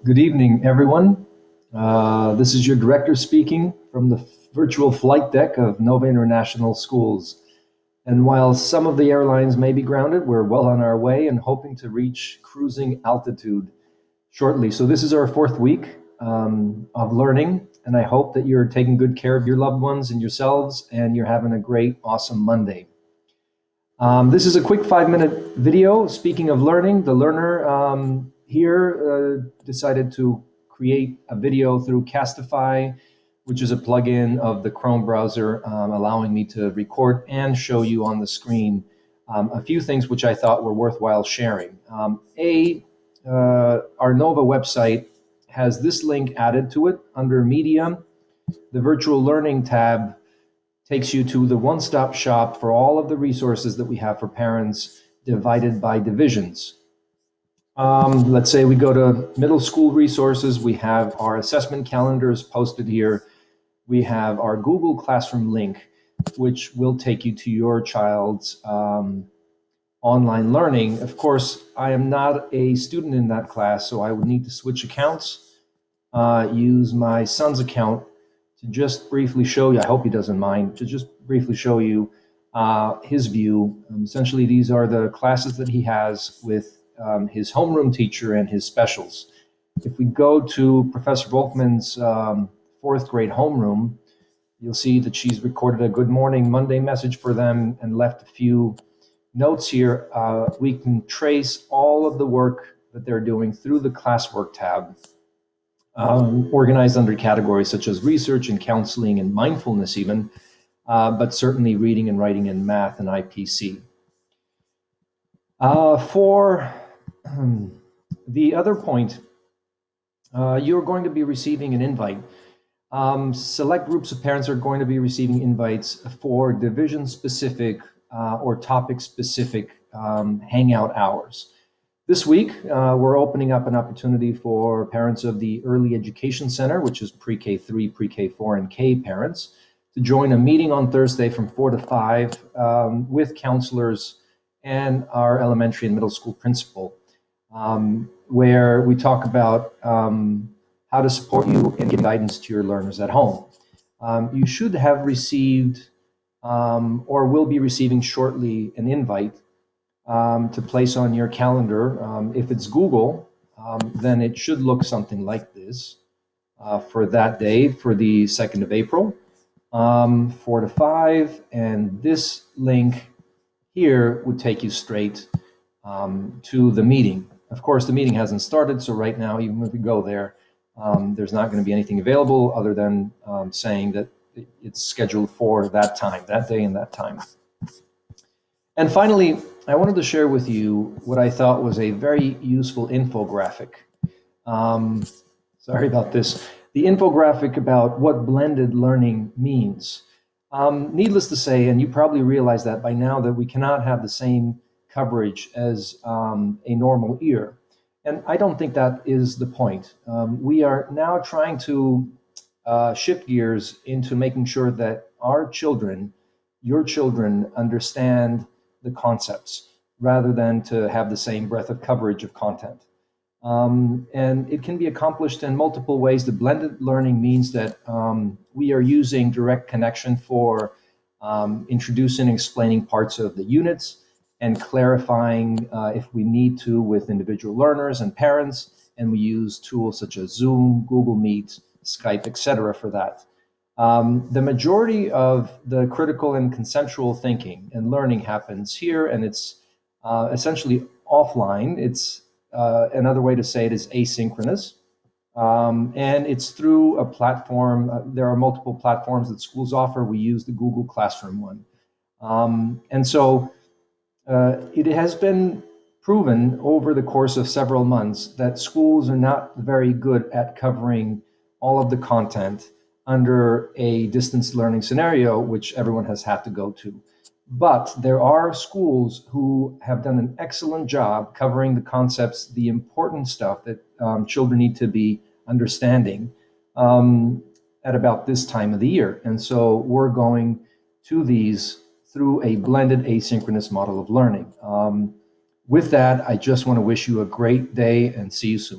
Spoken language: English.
Good evening, everyone. This is your director speaking from the virtual flight deck of Nova International Schools. And while some of the airlines may be grounded, we're well on our way and hoping to reach cruising altitude shortly. So this is our fourth week of learning, and I hope that you're taking good care of your loved ones and yourselves, and you're having a great, awesome Monday. This is a quick 5-minute video. Speaking of learning, the learner here decided to create a video through Castify, which is a plugin of the Chrome browser, allowing me to record and show you on the screen a few things which I thought were worthwhile sharing. Our Nova website has this link added to it under Media. The Virtual Learning tab takes you to the one-stop shop for all of the resources that we have for parents divided by divisions. Let's say we go to middle school resources. We have our assessment calendars posted here. We have our Google Classroom link, which will take you to your child's online learning. Of course, I am not a student in that class, so I would need to switch accounts, use my son's account to just briefly show you, I hope he doesn't mind, to just briefly show you his view. Essentially, these are the classes that he has with his homeroom teacher and his specials. If we go to Professor Volkman's fourth grade homeroom, you'll see that she's recorded a Good Morning Monday message for them and left a few notes here. We can trace all of the work that they're doing through the classwork tab, organized under categories such as research and counseling and mindfulness even, but certainly reading and writing and math and IPC. For the other point, you're going to be receiving an invite. Select groups of parents are going to be receiving invites for division-specific or topic-specific Hangout Hours. This week, we're opening up an opportunity for parents of the Early Education Center, which is pre-K3, pre-K4, and K parents, to join a meeting on Thursday from 4 to 5 with counselors and our elementary and middle school principal, where we talk about how to support you and give guidance to your learners at home. You should have received or will be receiving shortly an invite to place on your calendar. If it's Google, then it should look something like this for that day, for the 2nd of April, 4 to 5. And this link here would take you straight to the meeting. Of course, the meeting hasn't started, so right now, even if we go there, there's not going to be anything available other than saying that it's scheduled for that time, that day and that time. And finally, I wanted to share with you what I thought was a very useful infographic. Sorry about this. The infographic about what blended learning means. Needless to say, and you probably realize that by now, that we cannot have the same coverage as a normal year. And I don't think that is the point. We are now trying to shift gears into making sure that our children, your children, understand the concepts rather than to have the same breadth of coverage of content. And it can be accomplished in multiple ways. The blended learning means that we are using direct connection for introducing and explaining parts of the units and clarifying if we need to with individual learners and parents. And we use tools such as Zoom, Google Meet, Skype, etc. for that. The majority of the critical and consensual thinking and learning happens here, and it's essentially offline. It's another way to say it is asynchronous. And it's through a platform. There are multiple platforms that schools offer. We use the Google Classroom one. And so it has been proven over the course of several months that schools are not very good at covering all of the content under a distance learning scenario, which everyone has had to go to. But there are schools who have done an excellent job covering the concepts, the important stuff that children need to be understanding at about this time of the year. And so we're going to these through a blended asynchronous model of learning. With that, I just want to wish you a great day and see you soon.